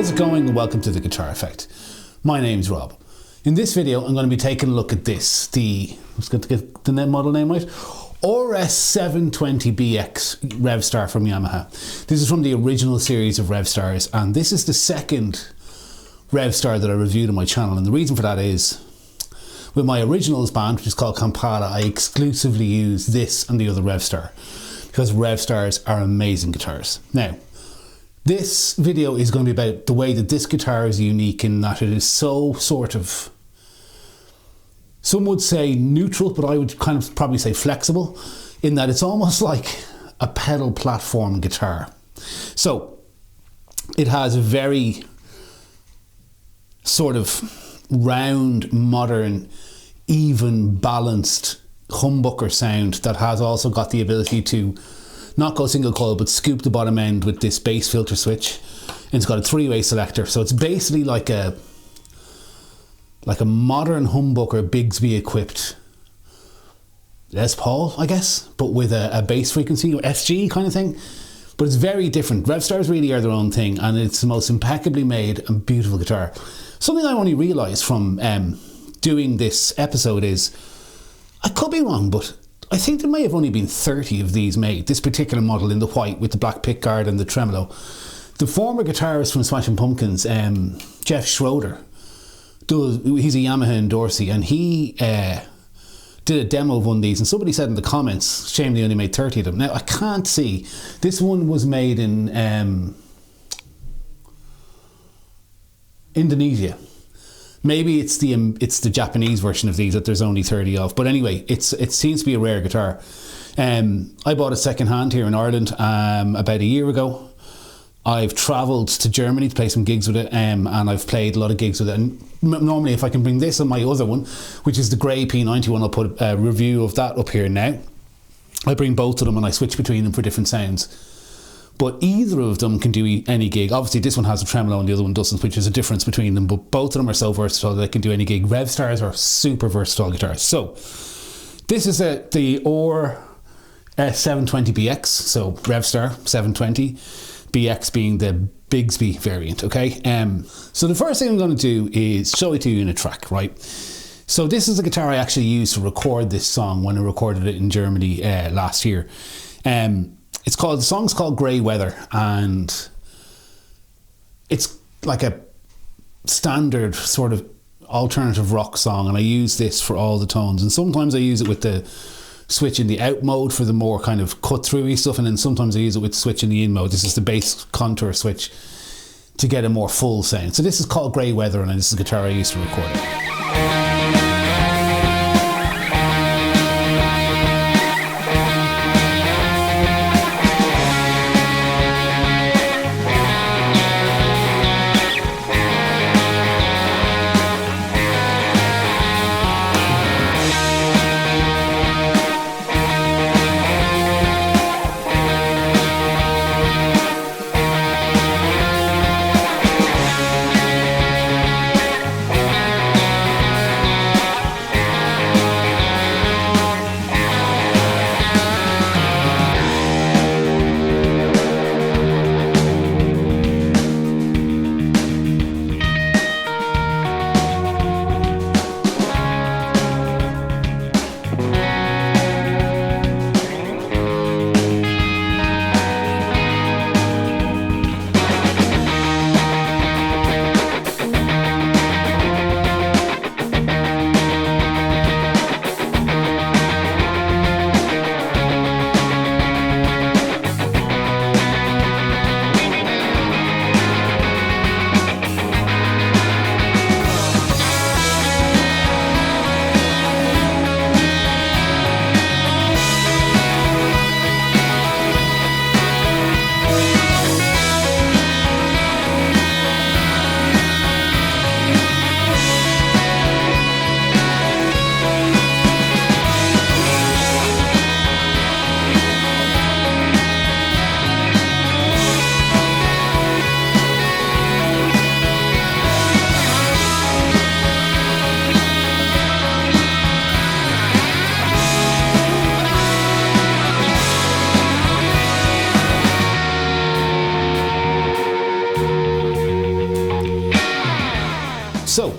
How's it going, and welcome to The Guitar Effect. My name's Rob. In this video I'm going to be taking a look at this, let's get the model name right, RS720BX Revstar from Yamaha. This is from the original series of Revstars, and this is the second Revstar that I reviewed on my channel, and the reason for that is with my originals band, which is called Kampala, I exclusively use this and the other Revstar because Revstars are amazing guitars. Now, this video is going to be about the way that this guitar is unique in that it is so sort of, some would say neutral, but I would kind of probably say flexible, in that it's almost like a pedal platform guitar. So it has a very sort of round, modern, even balanced humbucker sound that has also got the ability to not go single coil but scoop the bottom end with this bass filter switch, and it's got a three-way selector. So it's basically like a modern humbucker Bigsby equipped Les Paul, I guess, but with a bass frequency or SG kind of thing. But it's very different. Revstars really are their own thing, and it's the most impeccably made and beautiful guitar. Something I only realised from doing this episode is, I could be wrong, but I think there may have only been 30 of these made, this particular model in the white with the black pickguard and the tremolo. The former guitarist from Smashing Pumpkins, Jeff Schroeder, he's a Yamaha endorsee, and he did a demo of one of these, and somebody said in the comments, shame they only made 30 of them. Now, I can't see. This one was made in Indonesia. Maybe it's the Japanese version of these that there's only 30 of. But anyway, it seems to be a rare guitar. I bought it second hand here in Ireland about a year ago. I've travelled to Germany to play some gigs with it, and I've played a lot of gigs with it. And normally, if I can bring this and my other one, which is the grey P91, I'll put a review of that up here now. I bring both of them and I switch between them for different sounds. But either of them can do any gig. Obviously, this one has a tremolo and the other one doesn't, which is a difference between them. But both of them are so versatile that they can do any gig. Revstars are super versatile guitars. So this is the RS720BX. So Revstar 720, BX being the Bigsby variant. Okay. So the first thing I'm going to do is show it to you in a track, right? So this is a guitar I actually used to record this song when I recorded it in Germany last year. The song's called Grey Weather, and it's like a standard sort of alternative rock song, and I use this for all the tones, and sometimes I use it with the switch in the out mode for the more kind of cut-through-y stuff, and then sometimes I use it with the switch in the in mode. This is the bass contour switch to get a more full sound. So this is called Grey Weather, and this is a guitar I used to record it.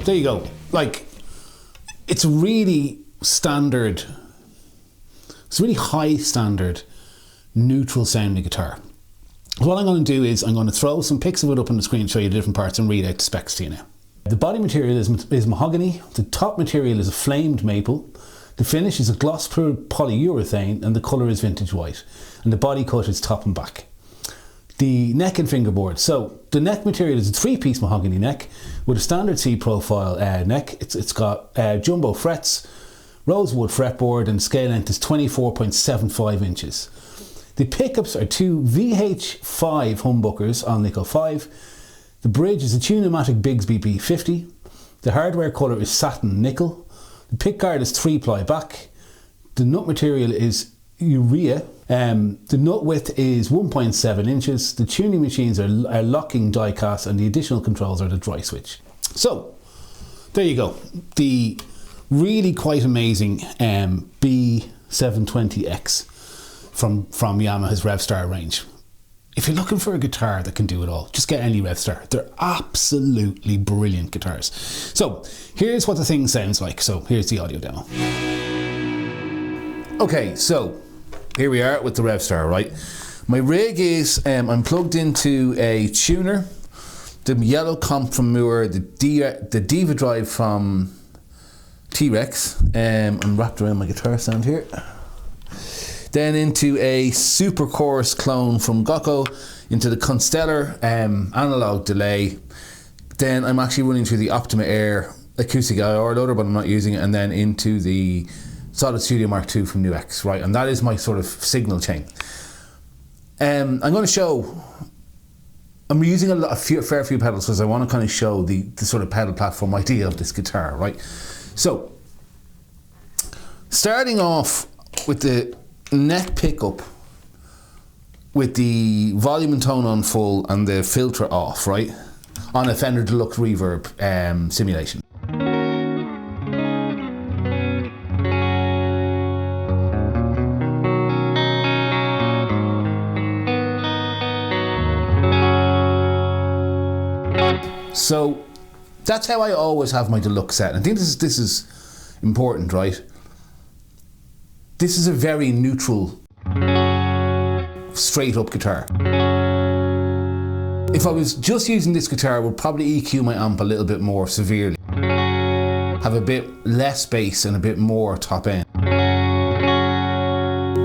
there you go. Like, it's really standard, it's really high standard, neutral sounding guitar. So what I'm going to do is I'm going to throw some pics of it up on the screen, show you the different parts and read out the specs to you now. The body material is mahogany, the top material is a flamed maple, the finish is a gloss polyurethane, and the colour is vintage white. And the body cut is top and back. The neck and fingerboard. So the neck material is a 3-piece mahogany neck with a standard C profile neck. It's got jumbo frets, rosewood fretboard, and the scale length is 24.75 inches. The pickups are 2 VH5 humbuckers on nickel 5. The bridge is a Tune-o-matic Bigsby B50. The hardware colour is satin nickel. The pickguard is 3-ply back. The nut material is urea. The nut width is 1.7 inches. The tuning machines are locking die cast, and the additional controls are the dry switch. So there you go. The really quite amazing B720BX from Yamaha's Revstar range. If you're looking for a guitar that can do it all, just get any Revstar. They're absolutely brilliant guitars. So here's what the thing sounds like. So here's the audio demo. Okay, so here we are with the Revstar, right? My rig is, I'm plugged into a tuner, the yellow comp from Moore, the Diva drive from T-Rex. I'm wrapped around my guitar stand here. Then into a super coarse clone from Gocco, into the Constellar analog delay. Then I'm actually running through the Optima Air acoustic IR loader, but I'm not using it, and then into the Solid Studio Mark II from NuX, right? And that is my sort of signal chain. I'm going to show, I'm using a fair few pedals because I want to kind of show the sort of pedal platform idea of this guitar, right? So, starting off with the neck pickup with the volume and tone on full and the filter off, right? On a Fender Deluxe Reverb simulation. So that's how I always have my deluxe set. I think this is important, right? This is a very neutral, straight up guitar. If I was just using this guitar, I would probably EQ my amp a little bit more severely. Have a bit less bass and a bit more top end.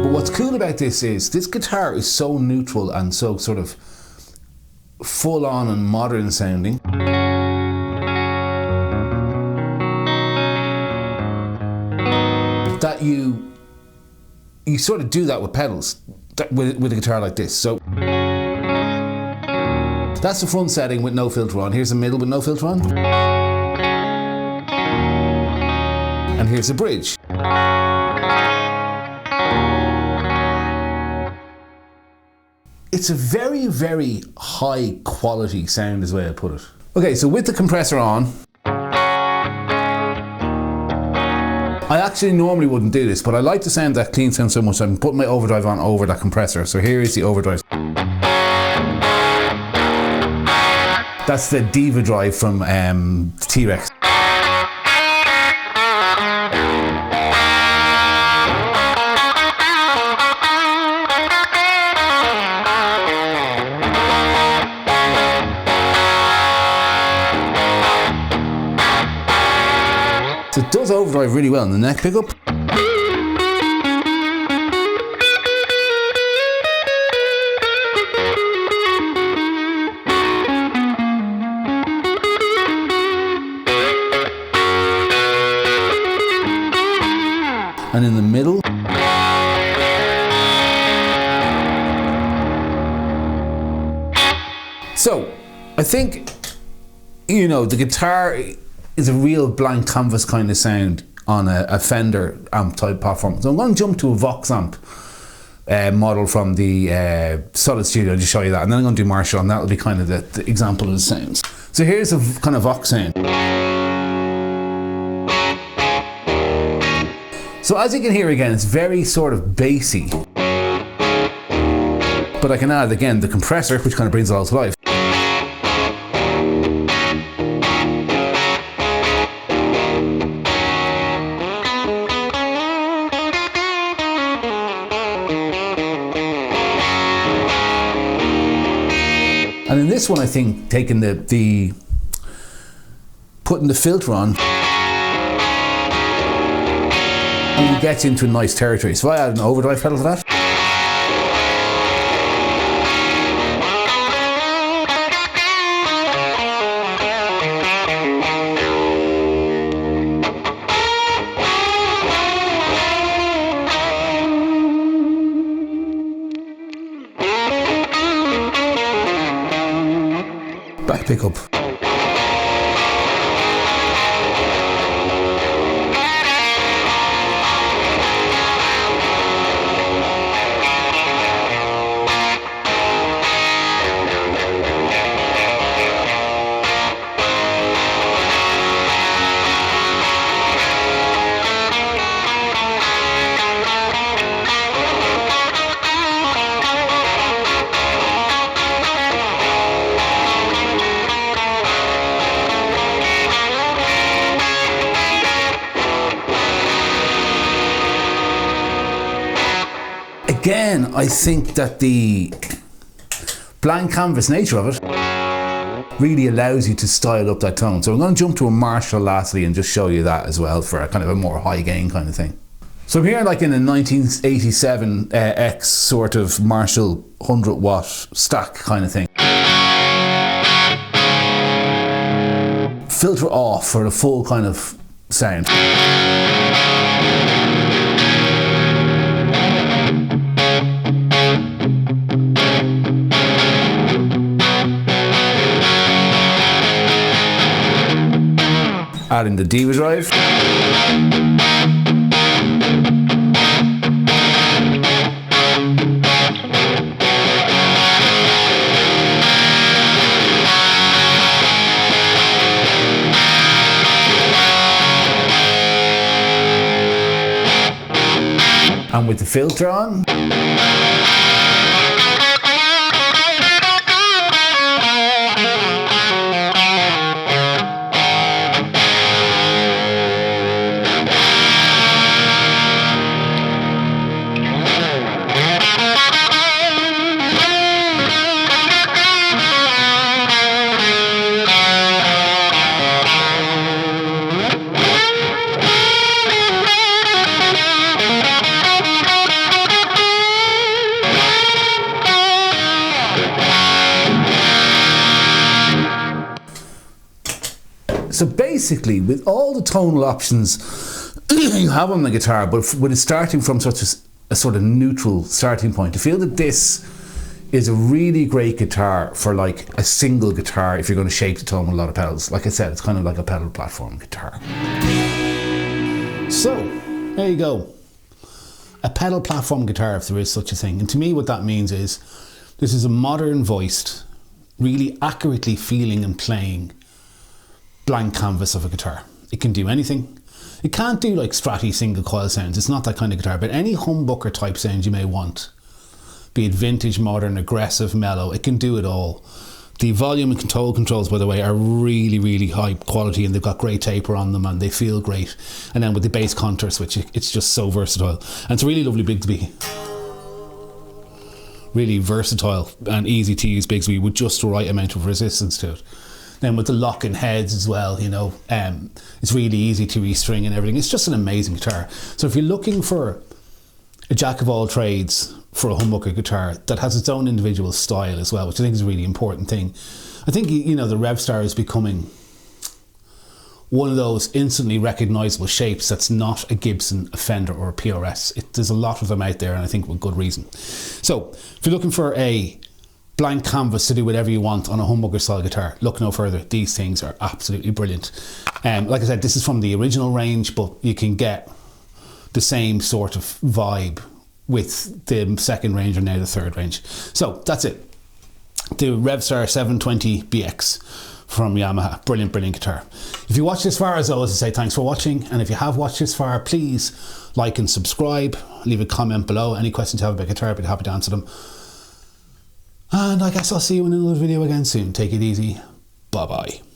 But what's cool about this is, this guitar is so neutral and so sort of full on and modern sounding. That you sort of do that with pedals, with a guitar like this. So that's the front setting with no filter on. Here's the middle with no filter on. And here's the bridge. It's a very, very high quality sound is the way I put it. Okay, so with the compressor on, I actually normally wouldn't do this, but I like the sound, that clean sound so much, I'm putting my overdrive on over that compressor. So here is the overdrive. That's the Diva drive from T-Rex. So it does overdrive really well in the neck pickup. And in the middle. So I think, you know, the guitar is a real blank canvas kind of sound on a Fender amp type platform. So I'm going to jump to a Vox amp model from the Solid Studio to show you that, and then I'm going to do Marshall, and that'll be kind of the example of the sounds. So here's a kind of Vox sound. So as you can hear again, it's very sort of bassy. But I can add again the compressor, which kind of brings it all to life. And in this one, I think taking putting the filter on, you get into a nice territory. So if I add an overdrive pedal to that, back pickup. Again, I think that the blank canvas nature of it really allows you to style up that tone. So I'm going to jump to a Marshall lastly and just show you that as well for a kind of a more high gain kind of thing. So I'm here like in a 1987 X sort of Marshall 100 watt stack kind of thing. Filter off for the full kind of sound. Adding the Diva drive. And with the filter on. So basically, with all the tonal options you have on the guitar, but with it starting from such a sort of neutral starting point, I feel that this is a really great guitar for like a single guitar if you're going to shape the tone with a lot of pedals. Like I said, it's kind of like a pedal platform guitar. So, there you go. A pedal platform guitar, if there is such a thing. And to me, what that means is this is a modern voiced, really accurately feeling and playing blank canvas of a guitar. It can do anything. It can't do like stratty single coil sounds. It's not that kind of guitar, but any humbucker type sound you may want, be it vintage, modern, aggressive, mellow, it can do it all. The volume and control controls, by the way, are really, really high quality, and they've got great taper on them and they feel great. And then with the bass contour switch, it's just so versatile. And it's a really lovely Bigsby. Really versatile and easy to use Bigsby with just the right amount of resistance to it. Then with the locking heads as well, you know, it's really easy to restring and everything. It's just an amazing guitar. So if you're looking for a jack of all trades for a humbucker guitar that has its own individual style as well, which I think is a really important thing. I think, you know, the Revstar is becoming one of those instantly recognizable shapes that's not a Gibson, a Fender or a PRS. There's a lot of them out there, and I think with good reason. So if you're looking for a blank canvas to do whatever you want on a humbucker style guitar, look no further. These things are absolutely brilliant. Like I said, this is from the original range, but you can get the same sort of vibe with the second range or now the third range. So that's it. The Revstar 720BX from Yamaha. Brilliant, brilliant guitar. If you watch this far, as always, I say thanks for watching. And if you have watched this far, please like and subscribe. Leave a comment below. Any questions you have about guitar, I'd be happy to answer them. And I guess I'll see you in another video again soon. Take it easy. Bye-bye.